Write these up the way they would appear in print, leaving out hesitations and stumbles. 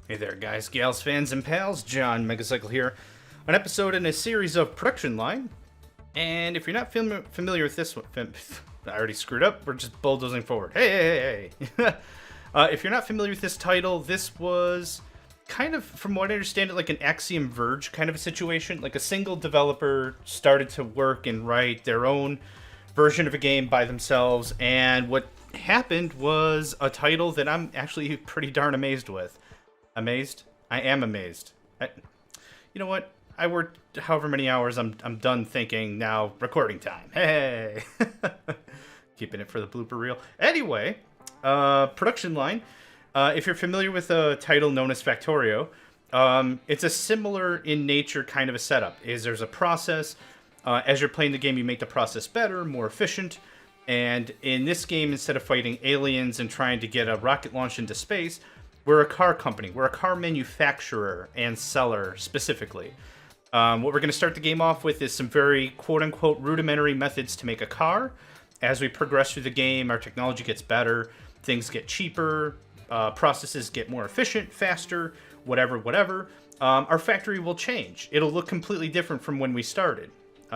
Hey there, guys, gals, fans, and pals. John Megacycle here. An episode in a series of Production Line. And if you're not familiar with this one, I already screwed up. We're just bulldozing forward. Hey. If you're not familiar with this title, this was kind of, from what I understand it, like an Axiom Verge kind of a situation. Like a single developer started to work and write their own version of a game by themselves. And what happened was a title that I'm actually pretty darn amazed with. Amazed? I am amazed. You know what? I worked however many hours. I'm done thinking. Now recording time. Hey, keeping it for the blooper reel. Anyway, Production Line. If you're familiar with a title known as Factorio, it's a similar in nature kind of a setup. There's a process. As you're playing the game, you make the process better, more efficient. And in this game, instead of fighting aliens and trying to get a rocket launch into space, we're a car company. We're a car manufacturer and seller, specifically. What we're going to start the game off with is some very quote-unquote rudimentary methods to make a car. As we progress through the game, our technology gets better, things get cheaper, processes get more efficient, faster, whatever. Our factory will change. It'll look completely different from when we started.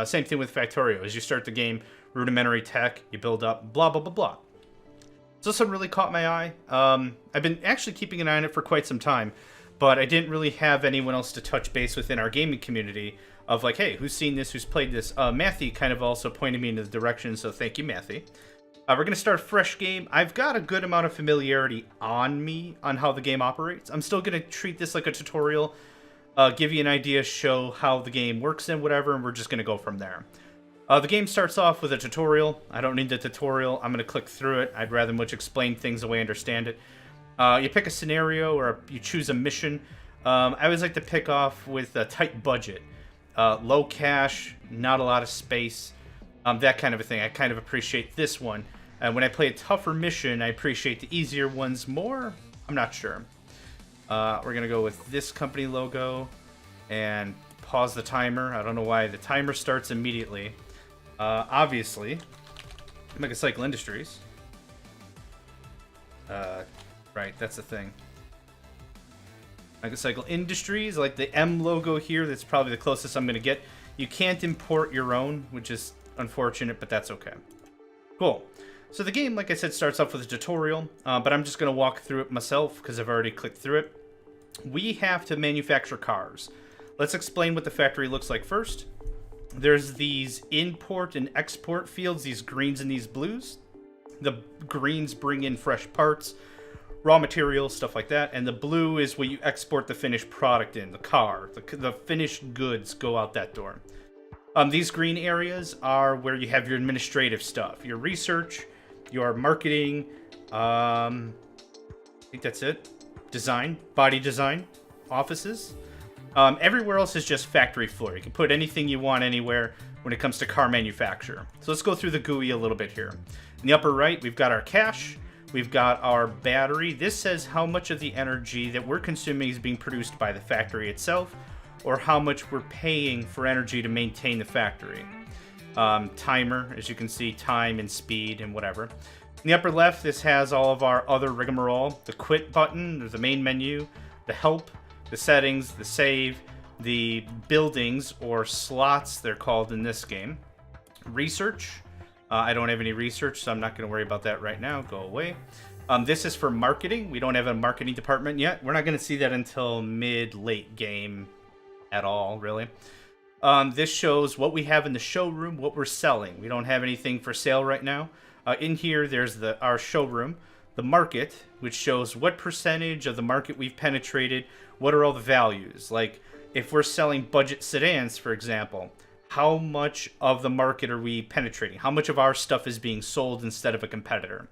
Same thing with Factorio. As you start the game, rudimentary tech, you build up, blah, blah, blah, blah. So this one really caught my eye. I've been actually keeping an eye on it for quite some time, but I didn't really have anyone else to touch base within our gaming community of like, hey, who's seen this, who's played this? Matthew kind of also pointed me in the direction, so thank you, Matthew. We're going to start a fresh game. I've got a good amount of familiarity on me on how the game operates. I'm still going to treat this like a tutorial, give you an idea, show how the game works and whatever, and we're just going to go from there. The game starts off with a tutorial. I don't need the tutorial. I'm going to click through it. I'd rather much explain things the way I understand it. You pick a scenario or you choose a mission. I always like to pick off with a tight budget. Low cash, not a lot of space, that kind of a thing. I kind of appreciate this one. When I play a tougher mission, I appreciate the easier ones more. I'm not sure. We're going to go with this company logo and pause the timer. I don't know why the timer starts immediately. Obviously, Megacycle Industries. Right, that's the thing. Megacycle Industries, like the M logo here, that's probably the closest I'm going to get. You can't import your own, which is unfortunate, but that's okay. Cool. So the game, like I said, starts off with a tutorial, but I'm just going to walk through it myself because I've already clicked through it. We have to manufacture cars. Let's explain what the factory looks like first. There's these import and export fields, these greens and these blues. The greens bring in fresh parts, raw materials, stuff like that. And the blue is where you export the finished product in, the car. The finished goods go out that door. These green areas are where you have your administrative stuff, your research, your marketing, I think that's it. Design, body design, offices. Everywhere else is just factory floor. You can put anything you want anywhere when it comes to car manufacture. So let's go through the GUI a little bit here. In the upper right, we've got our cache. We've got our battery. This says how much of the energy that we're consuming is being produced by the factory itself, or how much we're paying for energy to maintain the factory. Timer, as you can see, time and speed and whatever. In the upper left, this has all of our other rigmarole. The quit button, there's the main menu, the help, the settings, the save, the buildings, or slots they're called in this game. Research. I don't have any research, so I'm not going to worry about that right now. Go away. This is for marketing. We don't have a marketing department yet. We're not going to see that until mid-late game at all, really. This shows what we have in the showroom, what we're selling. We don't have anything for sale right now. In here, there's our showroom. The market, which shows what percentage of the market we've penetrated, what are all the values. Like, if we're selling budget sedans, for example, how much of the market are we penetrating? How much of our stuff is being sold instead of a competitor?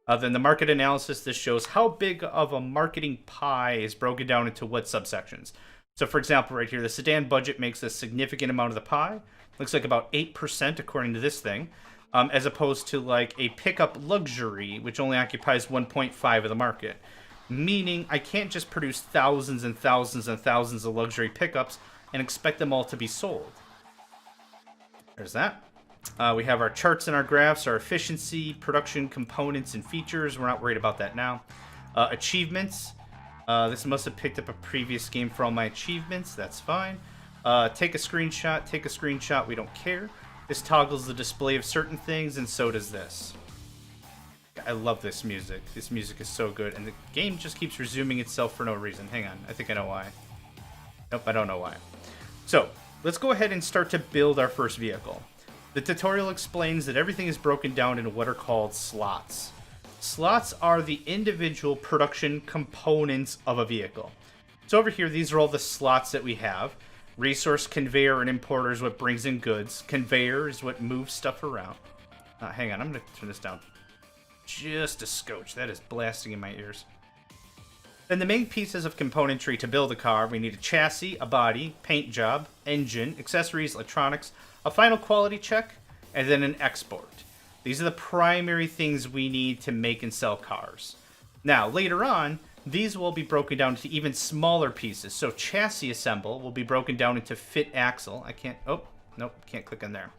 Then the market analysis, this shows how big of a marketing pie is broken down into what subsections. So, for example, right here, the sedan budget makes a significant amount of the pie. Looks like about 8% according to this thing. As opposed to like a pickup luxury, which only occupies 1.5 of the market. Meaning I can't just produce thousands and thousands and thousands of luxury pickups and expect them all to be sold. There's that. We have our charts and our graphs, our efficiency, production components, and features. We're not worried about that now. Achievements. This must have picked up a previous game for all my achievements. That's fine. Take a screenshot. Take a screenshot. We don't care. This toggles the display of certain things, and so does this. I love this music. This music is so good, and the game just keeps resuming itself for no reason. Hang on. I think I know why. Nope, I don't know why. So, let's go ahead and start to build our first vehicle. The tutorial explains that everything is broken down into what are called slots. Slots are the individual production components of a vehicle. So over here, these are all the slots that we have. Resource conveyor and importer is what brings in goods. Conveyor is what moves stuff around. Hang on, I'm going to turn this down just a scotch. That is blasting in my ears. Then the main pieces of componentry to build a car, we need a chassis, a body, paint job, engine, accessories, electronics, a final quality check, and then an export. These are the primary things we need to make and sell cars. Now, later on, these will be broken down into even smaller pieces. So chassis assemble will be broken down into fit axle. Can't click on there.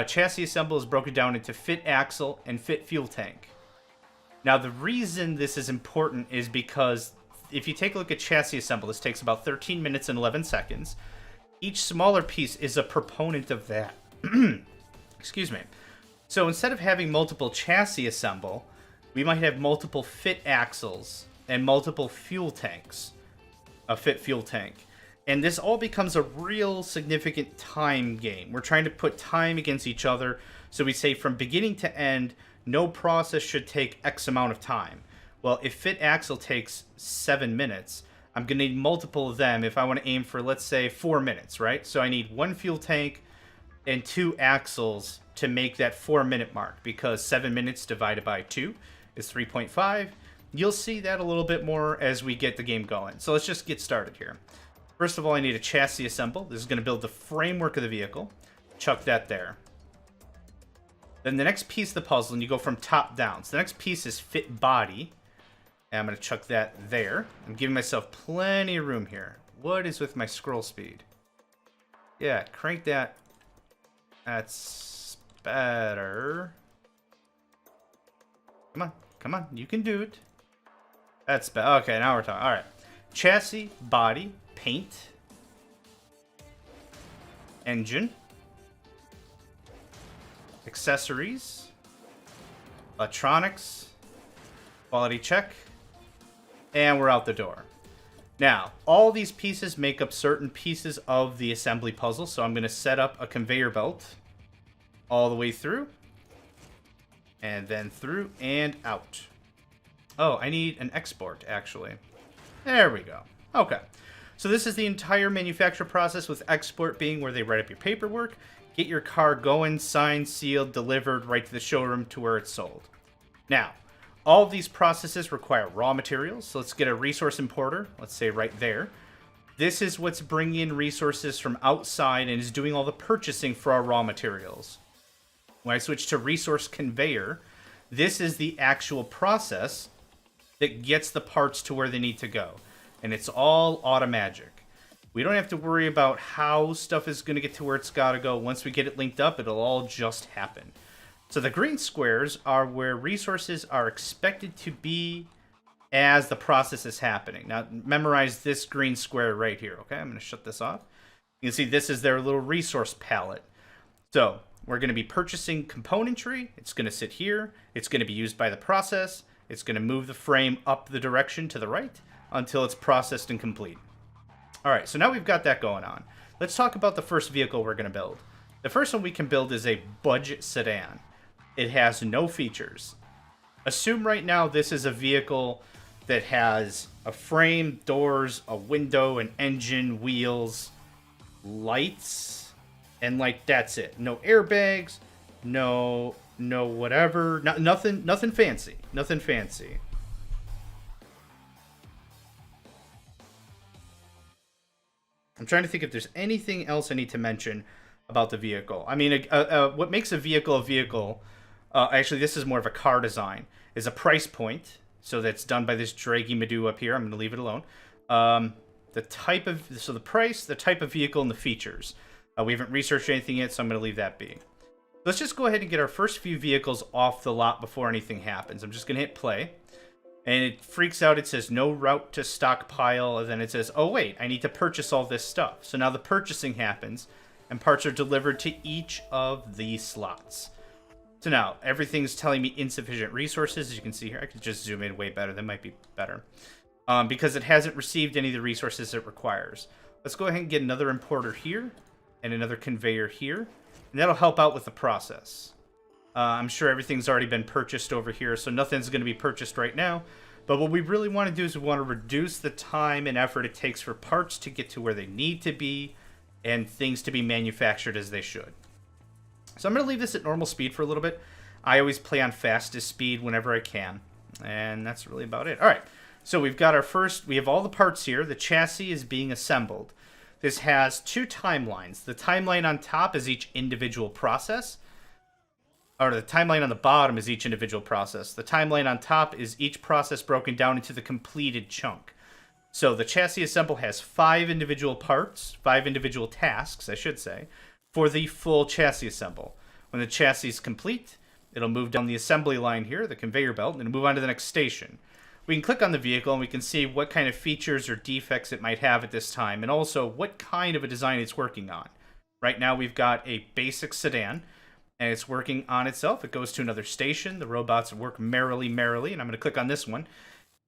Chassis assemble is broken down into fit axle and fit fuel tank. Now, the reason this is important is because if you take a look at chassis assemble, this takes about 13 minutes and 11 seconds. Each smaller piece is a proponent of that. Excuse me. So instead of having multiple chassis assemble, we might have multiple fit axles and multiple fuel tanks. A fit fuel tank. And this all becomes a real significant time game. We're trying to put time against each other. So we say from beginning to end, no process should take X amount of time. Well, if fit axle takes 7 minutes, I'm going to need multiple of them if I want to aim for, let's say, 4 minutes, right? So I need 1 fuel tank and 2 axles to make that 4-minute mark, because 7 minutes divided by 2 is 3.5. You'll see that a little bit more as we get the game going. So let's just get started here. First of all, I need a chassis assemble. This is going to build the framework of the vehicle. Chuck that there. Then the next piece of the puzzle, and you go from top down. So the next piece is fit body. And I'm going to chuck that there. I'm giving myself plenty of room here. What is with my scroll speed? Yeah, crank that. That's better. Come on. Come on. You can do it. That's better. Okay, now we're talking. All right. Chassis, body, paint, engine, accessories, electronics, quality check, and we're out the door. Now, all these pieces make up certain pieces of the assembly puzzle, so I'm going to set up a conveyor belt all the way through, and then through and out. Oh, I need an export, actually. There we go. Okay. So this is the entire manufacture process, with export being where they write up your paperwork, get your car going, signed, sealed, delivered right to the showroom to where it's sold. Now, all of these processes require raw materials. So let's get a resource importer. Let's say right there. This is what's bringing in resources from outside and is doing all the purchasing for our raw materials. When I switch to resource conveyor, this is the actual process that gets the parts to where they need to go. And it's all automagic. We don't have to worry about how stuff is going to get to where it's got to go. Once we get it linked up, it'll all just happen. So the green squares are where resources are expected to be as the process is happening. Now, memorize this green square right here, okay? I'm going to shut this off. You can see this is their little resource palette. So we're going to be purchasing componentry. It's going to sit here. It's going to be used by the process. It's going to move the frame up the direction to the right until it's processed and complete. All right, so now we've got that going on. Let's talk about the first vehicle we're going to build. The first one we can build is a budget sedan. It has no features. Assume right now this is a vehicle that has a frame, doors, a window, an engine, wheels, lights, and like that's it. No airbags, no whatever, nothing fancy. Nothing fancy. I'm trying to think if there's anything else I need to mention about the vehicle. I mean, what makes a vehicle, actually this is more of a car design, is a price point. So that's done by this Draggy Madoo up here. I'm going to leave it alone. The price, the type of vehicle, and the features. We haven't researched anything yet, so I'm going to leave that be. Let's just go ahead and get our first few vehicles off the lot before anything happens. I'm just going to hit play. And it freaks out. It says no route to stockpile. And then it says, oh, wait, I need to purchase all this stuff. So now the purchasing happens, and parts are delivered to each of the slots. So now everything's telling me insufficient resources. As you can see here, I could just zoom in way better. That might be better. Because it hasn't received any of the resources it requires. Let's go ahead and get another importer here and another conveyor here. And that'll help out with the process. I'm sure everything's already been purchased over here, so nothing's going to be purchased right now. But what we really want to do is we want to reduce the time and effort it takes for parts to get to where they need to be and things to be manufactured as they should. So I'm going to leave this at normal speed for a little bit. I always play on fastest speed whenever I can. And that's really about it. All right. So we've got we have all the parts here. The chassis is being assembled. This has 2 timelines. The timeline on top is each individual process. Or the timeline on the bottom is each individual process. The timeline on top is each process broken down into the completed chunk. So the chassis assemble has 5 individual parts, 5 individual tasks, I should say, for the full chassis assemble. When the chassis is complete, it'll move down the assembly line here, the conveyor belt, and it'll move on to the next station. We can click on the vehicle and we can see what kind of features or defects it might have at this time, and also what kind of a design it's working on. Right now we've got a basic sedan, and it's working on itself. It goes to another station. The robots work merrily, and I'm going to click on this one.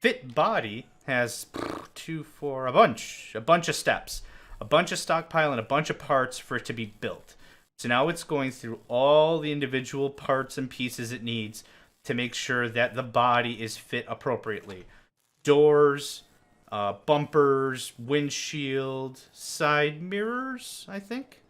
Fit body has a bunch of steps, a bunch of stockpile, and a bunch of parts for it to be built. So now it's going through all the individual parts and pieces it needs to make sure that the body is fit appropriately. Doors, bumpers, windshield, side mirrors, I think.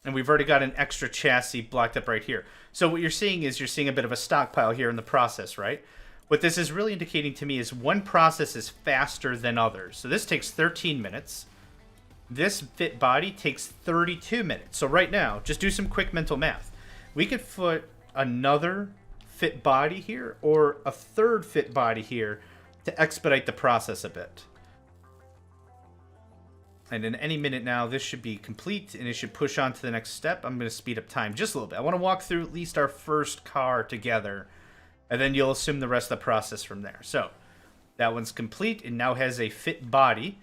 And we've already got an extra chassis blocked up right here. So what you're seeing is a bit of a stockpile here in the process, right? What this is really indicating to me is one process is faster than others. So this takes 13 minutes. This fit body takes 32 minutes. So right now, just do some quick mental math. We could put another fit body here or a third fit body here to expedite the process a bit. And in any minute now, this should be complete and it should push on to the next step. I'm going to speed up time just a little bit. I want to walk through at least our first car together, and then you'll assume the rest of the process from there. So that one's complete and now has a fit body.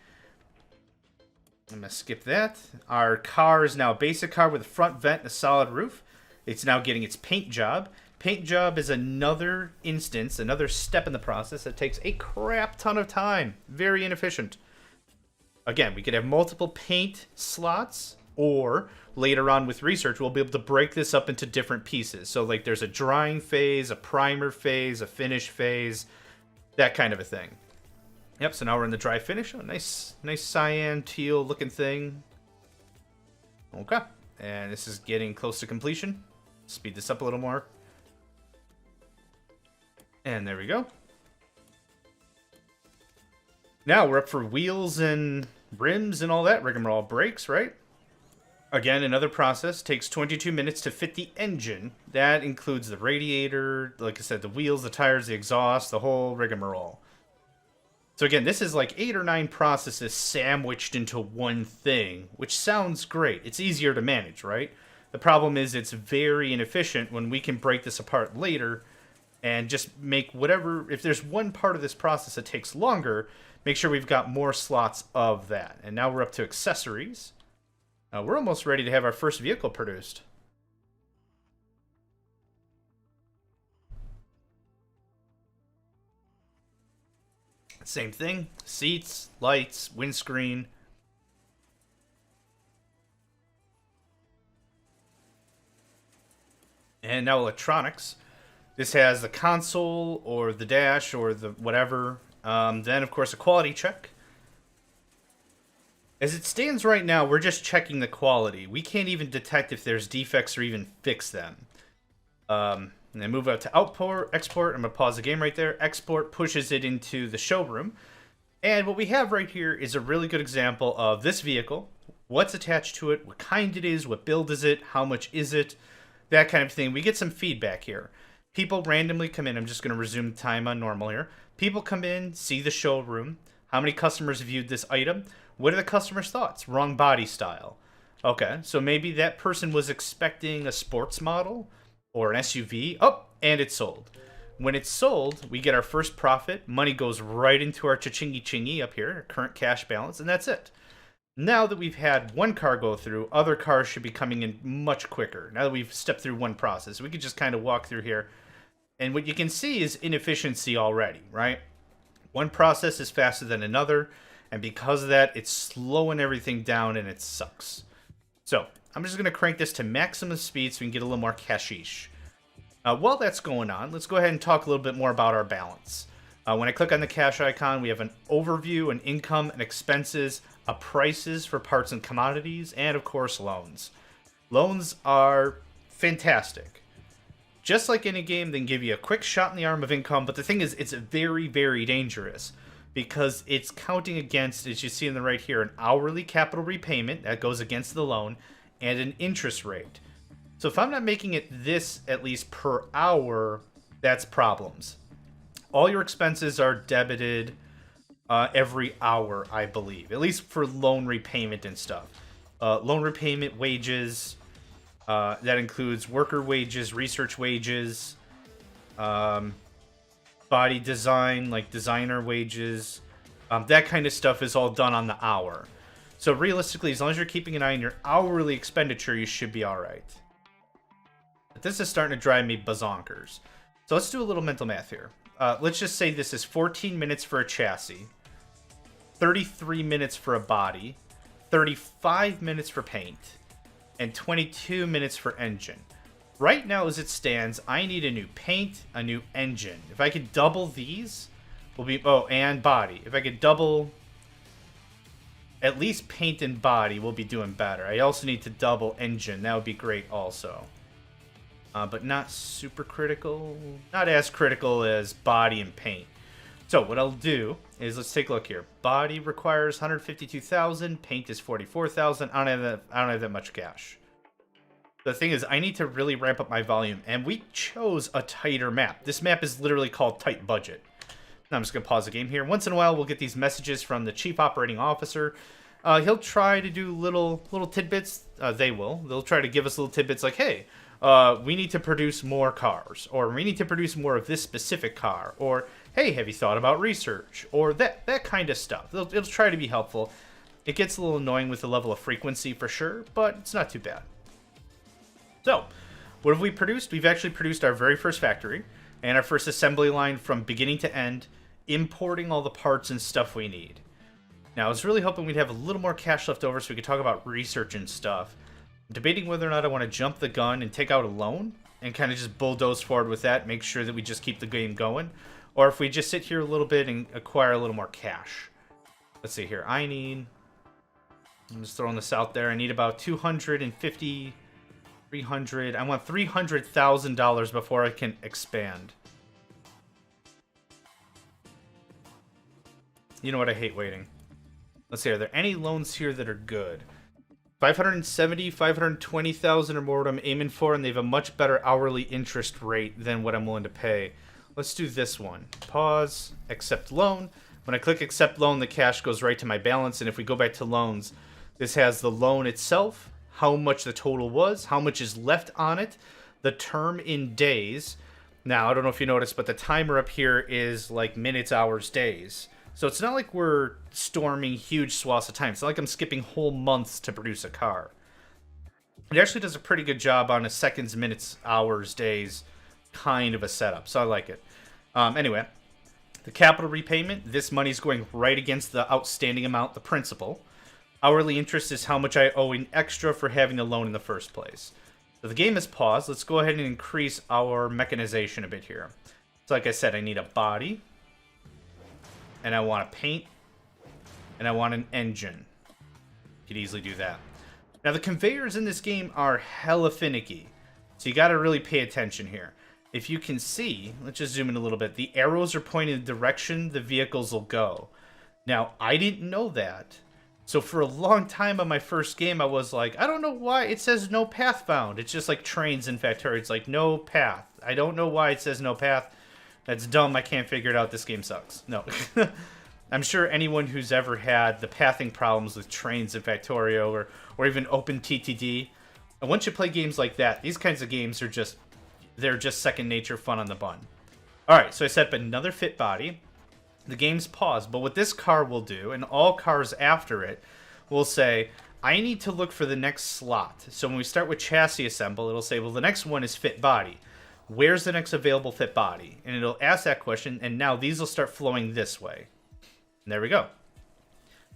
I'm going to skip that. Our car is now a basic car with a front vent and a solid roof. It's now getting its paint job. Paint job is another instance, another step in the process that takes a crap ton of time. Very inefficient. Again, we could have multiple paint slots, or later on with research, we'll be able to break this up into different pieces. So like there's a drying phase, a primer phase, a finish phase, that kind of a thing. Yep, so now we're in the dry finish. Oh, nice cyan teal looking thing. Okay, and this is getting close to completion. Speed this up a little more. And there we go. Now we're up for wheels and rims and all that rigmarole. Brakes, right? Again, another process. Takes 22 minutes to fit the engine. That includes the radiator, like I said, the wheels, the tires, the exhaust, the whole rigmarole. So again, this is like 8 or 9 processes sandwiched into one thing, which sounds great. It's easier to manage, right? The problem is it's very inefficient when we can break this apart later and just make whatever, if there's one part of this process that takes longer, make sure we've got more slots of that. And now we're up to accessories. We're almost ready to have our first vehicle produced. Same thing, seats, lights, windscreen. And now electronics. This has the console or the dash or the whatever. Then, of course, a quality check. As it stands right now, we're just checking the quality. We can't even detect if there's defects or even fix them. And then move out to output, export. I'm going to pause the game right there. Export pushes it into the showroom. And what we have right here is a really good example of this vehicle, what's attached to it, what kind it is, what build is it, how much is it, that kind of thing. We get some feedback here. People randomly come in. I'm just going to resume time on normal here. People come in, see the showroom. How many customers viewed this item? What are the customers' thoughts? Wrong body style. Okay, so maybe that person was expecting a sports model or an SUV. Oh, and it's sold. When it's sold, we get our first profit. Money goes right into our cha-chingy chingy up here, our current cash balance, and that's it. Now that we've had one car go through, other cars should be coming in much quicker. Now that we've stepped through one process, we could just kind of walk through here. And what you can see is inefficiency already, right? One process is faster than another, and because of that, it's slowing everything down and it sucks. So, I'm just going to crank this to maximum speed so we can get a little more cashish. While that's going on, let's go ahead and talk a little bit more about our balance. When I click on the cash icon, we have an overview, an income, and expenses, a prices for parts and commodities, and of course loans. Loans are fantastic. Just like any game, they can give you a quick shot in the arm of income, but the thing is, it's very, very dangerous because it's counting against, as you see in the right here, an hourly capital repayment that goes against the loan and an interest rate. So if I'm not making it this at least per hour, that's problems. All your expenses are debited every hour, I believe, at least for loan repayment and stuff. Loan repayment, wages, that includes worker wages, research wages, body design, like designer wages. That kind of stuff is all done on the hour. So realistically, as long as you're keeping an eye on your hourly expenditure, you should be all right. But this is starting to drive me bazonkers. So let's do a little mental math here. Let's just say this is 14 minutes for a chassis, 33 minutes for a body, 35 minutes for paint, and 22 minutes for engine. Right now, as it stands, I need a new paint, a new engine. If I could double these, will be... Oh, and body. If I could double at least paint and body, we'll be doing better. I also need to double engine. That would be great also. But not super critical. Not as critical as body and paint. So what I'll do is, let's take a look here. Body requires 152,000. Paint is 44,000. I don't have that much cash. The thing is, I need to really ramp up my volume, and we chose a tighter map. This map is literally called Tight Budget. Now I'm just gonna pause the game here. Once in a while, we'll get these messages from the Chief Operating Officer. He'll try to do little tidbits. They'll try to give us little tidbits like, hey, we need to produce more cars, or we need to produce more of this specific car, or hey, have you thought about research, or that kind of stuff. It'll try to be helpful. It gets a little annoying with the level of frequency for sure, but it's not too bad. So, what have we produced? We've actually produced our very first factory and our first assembly line from beginning to end, importing all the parts and stuff we need. Now, I was really hoping we'd have a little more cash left over so we could talk about research and stuff. I'm debating whether or not I want to jump the gun and take out a loan and kind of just bulldoze forward with that, make sure that we just keep the game going, or if we just sit here a little bit and acquire a little more cash. Let's see here. I'm just throwing this out there. I need about 250, 300. I want $300,000 before I can expand. You know what? I hate waiting. Let's see. Are there any loans here that are good? 570, 520,000 or more what I'm aiming for, and they have a much better hourly interest rate than what I'm willing to pay. Let's do this one. Pause, accept loan. When I click accept loan, the cash goes right to my balance, and if we go back to loans, this has the loan itself, how much the total was, how much is left on it, the term in days. Now, I don't know if you noticed, but the timer up here is like minutes, hours, days. So it's not like we're storming huge swaths of time. It's not like I'm skipping whole months to produce a car. It actually does a pretty good job on a seconds, minutes, hours, days kind of a setup. So I like it. Anyway, the capital repayment, this money's going right against the outstanding amount, the principal. Hourly interest is how much I owe in extra for having the loan in the first place. So the game is paused. Let's go ahead and increase our mechanization a bit here. So like I said, I need a body. And I want a paint, and I want an engine. You could easily do that. Now, the conveyors in this game are hella finicky, so you got to really pay attention here. If you can see, let's just zoom in a little bit, the arrows are pointing in the direction the vehicles will go. Now, I didn't know that, so for a long time on my first game, I was like, I don't know why it says no path found. It's just like trains in Factorio. It's like no path. I don't know why it says no path. That's dumb. I can't figure it out. This game sucks. No. I'm sure anyone who's ever had the pathing problems with trains in Factorio or even OpenTTD, and once you play games like that, these kinds of games are just, they're just second nature fun on the bun. Alright, so I set up another fit body. The game's paused, but what this car will do, and all cars after it, will say, I need to look for the next slot. So when we start with chassis assemble, it'll say, well, the next one is fit body. Where's the next available fit body? And it'll ask that question, and now these will start flowing this way. And there we go.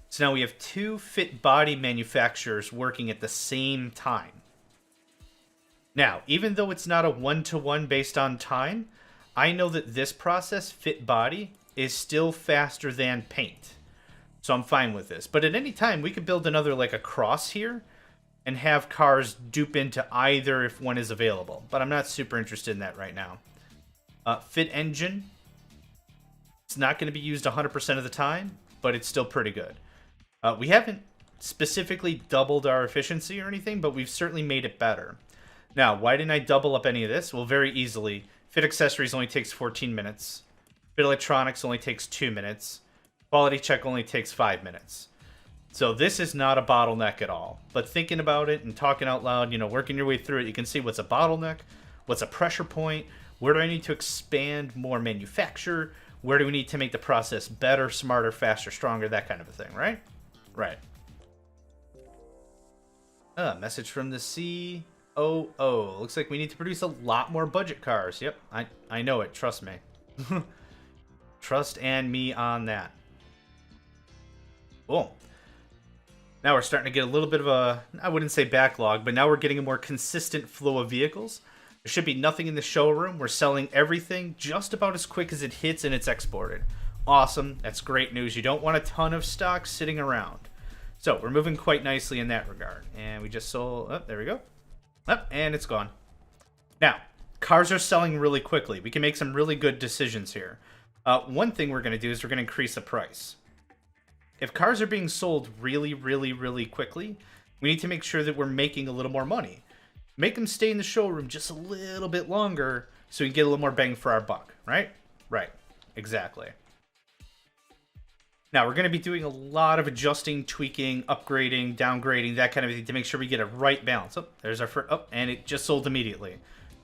So now we have 2 fit body manufacturers working at the same time. Now, even though it's not a one-to-one based on time, I know that this process, fit body, is still faster than paint. So I'm fine with this. But at any time, we could build another, like a cross here, and have cars dupe into either if one is available. But I'm not super interested in that right now. Fit engine. It's not going to be used 100% of the time, but it's still pretty good. We haven't specifically doubled our efficiency or anything, but we've certainly made it better. Now, why didn't I double up any of this? Well, very easily. Fit accessories only takes 14 minutes. Fit electronics only takes 2 minutes. Quality check only takes 5 minutes. So this is not a bottleneck at all. But thinking about it and talking out loud, you know, working your way through it, you can see what's a bottleneck, what's a pressure point, where do I need to expand more manufacture, where do we need to make the process better, smarter, faster, stronger, that kind of a thing, right? Right. Message from the COO. Looks like we need to produce a lot more budget cars. Yep, I know it. Trust me. Trust and me on that. Cool. Now we're starting to get a little bit of a, I wouldn't say backlog, but now we're getting a more consistent flow of vehicles. There should be nothing in the showroom. We're selling everything just about as quick as it hits and it's exported. Awesome. That's great news. You don't want a ton of stock sitting around. So we're moving quite nicely in that regard. And we just sold, oh, there we go. Oh, and it's gone. Now, cars are selling really quickly. We can make some really good decisions here. One thing we're going to do is we're going to increase the price. If cars are being sold really, really, really quickly, we need to make sure that we're making a little more money. Make them stay in the showroom just a little bit longer so we can get a little more bang for our buck, right? Right, exactly. Now, we're going to be doing a lot of adjusting, tweaking, upgrading, downgrading, that kind of thing to make sure we get a right balance. Oh, there's our first, oh, and it just sold immediately.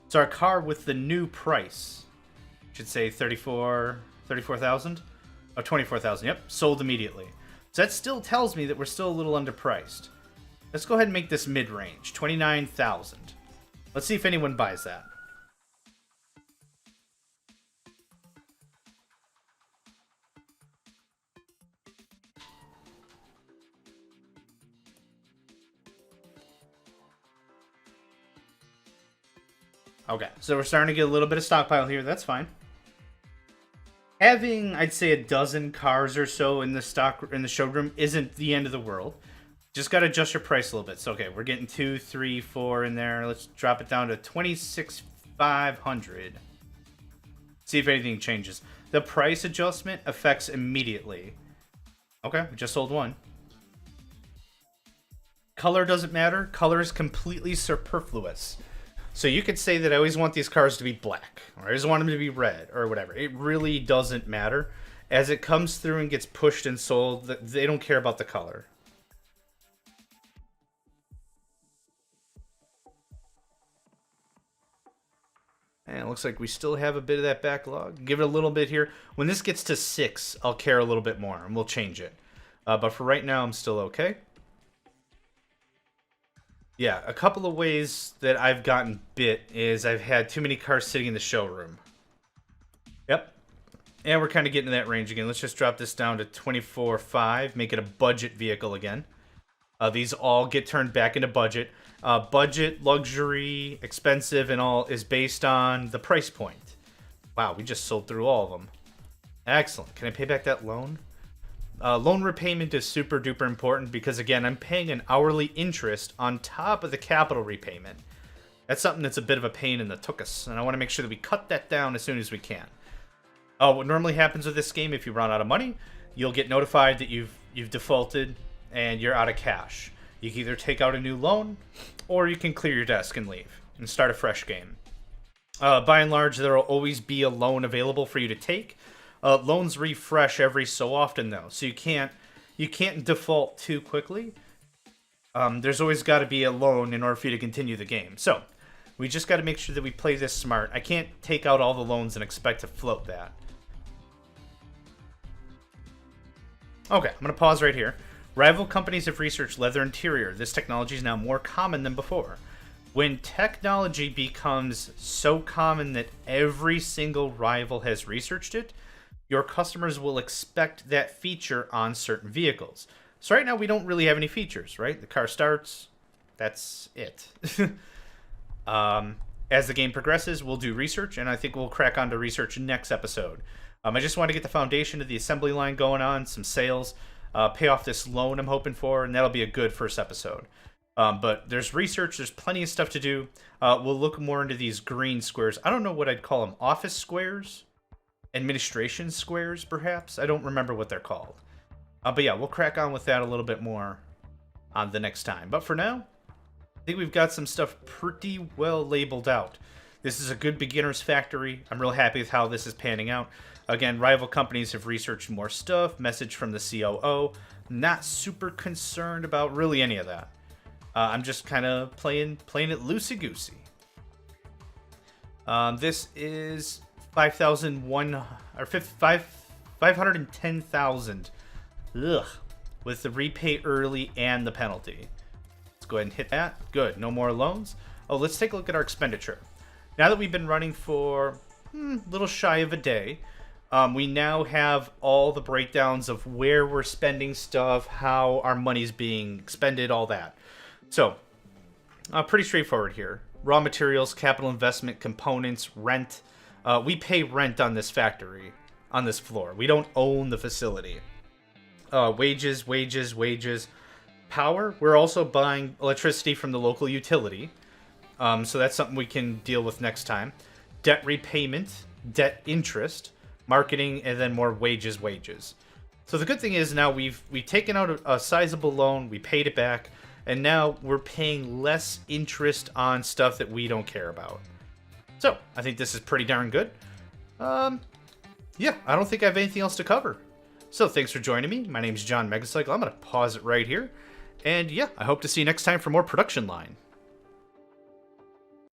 So our car with the new price should say 34,000? Oh, 24,000, yep, sold immediately. So that still tells me that we're still a little underpriced. Let's go ahead and make this mid-range, 29,000. Let's see if anyone buys that. Okay, so we're starting to get a little bit of stockpile here. That's fine. Having, I'd say, a dozen cars or so in the showroom isn't the end of the world. Just got to adjust your price a little bit. So, okay, we're getting 2, 3, 4 in there. Let's drop it down to 26,500. See if anything changes. The price adjustment affects immediately. Okay, we just sold one. Color doesn't matter. Color is completely superfluous. So you could say that I always want these cars to be black, or I always want them to be red, or whatever. It really doesn't matter. As it comes through and gets pushed and sold, they don't care about the color. And it looks like we still have a bit of that backlog. Give it a little bit here. When this gets to 6, I'll care a little bit more, and we'll change it. But for right now, I'm still okay. Yeah, a couple of ways that I've gotten bit is I've had too many cars sitting in the showroom. Yep. And we're kind of getting to that range again. Let's just drop this down to 24.5, make it a budget vehicle again. These all get turned back into budget. Budget, luxury, expensive, and all is based on the price point. Wow, we just sold through all of them. Excellent. Can I pay back that loan? Loan repayment is super duper important because, again, I'm paying an hourly interest on top of the capital repayment. That's something that's a bit of a pain in the tuchus, and I want to make sure that we cut that down as soon as we can. What normally happens with this game, if you run out of money, you'll get notified that you've defaulted and you're out of cash. You can either take out a new loan, or you can clear your desk and leave and start a fresh game. By and large, there will always be a loan available for you to take. Loans refresh every so often, though, so you can't default too quickly. There's always got to be a loan in order for you to continue the game. So, We just got to make sure that we play this smart. I can't take out all the loans and expect to float that. Okay, I'm going to pause right here. Rival companies have researched leather interior. This technology is now more common than before. When technology becomes so common that every single rival has researched it, your customers will expect that feature on certain vehicles. So right now we don't really have any features, right? The car starts, that's it. As the game progresses, we'll do research, and I think we'll crack on to research next episode. I just want to get the foundation of the assembly line going on, some sales, pay off this loan I'm hoping for, and that'll be a good first episode. But there's research, there's plenty of stuff to do. We'll look more into these green squares. I don't know what I'd call them. Office squares? Administration squares, perhaps? I don't remember what they're called. But yeah, we'll crack on with that a little bit more on the next time. But for now, I think we've got some stuff pretty well labeled out. This is a good beginner's factory. I'm real happy with how this is panning out. Again, rival companies have researched more stuff. Message from the COO. Not super concerned about really any of that. I'm just kind of playing it loosey-goosey. This is 510,000. Ugh. With the repay early and the penalty. Let's go ahead and hit that. Good. No more loans. Oh, let's take a look at our expenditure. Now that we've been running for a little shy of a day, we now have all the breakdowns of where we're spending stuff, how our money's being expended, all that. So, pretty straightforward here. Raw materials, capital investment, components, rent. We pay rent on this factory, on this floor. We don't own the facility. Wages. Power. We're also buying electricity from the local utility. So that's something we can deal with next time. Debt repayment, debt interest, marketing, and then more wages. So the good thing is now we've taken out a sizable loan, we paid it back, and now we're paying less interest on stuff that we don't care about. So I think this is pretty darn good. Yeah, I don't think I have anything else to cover. So thanks for joining me. My name's John Megacycle. I'm going to pause it right here. And yeah, I hope to see you next time for more Production Line.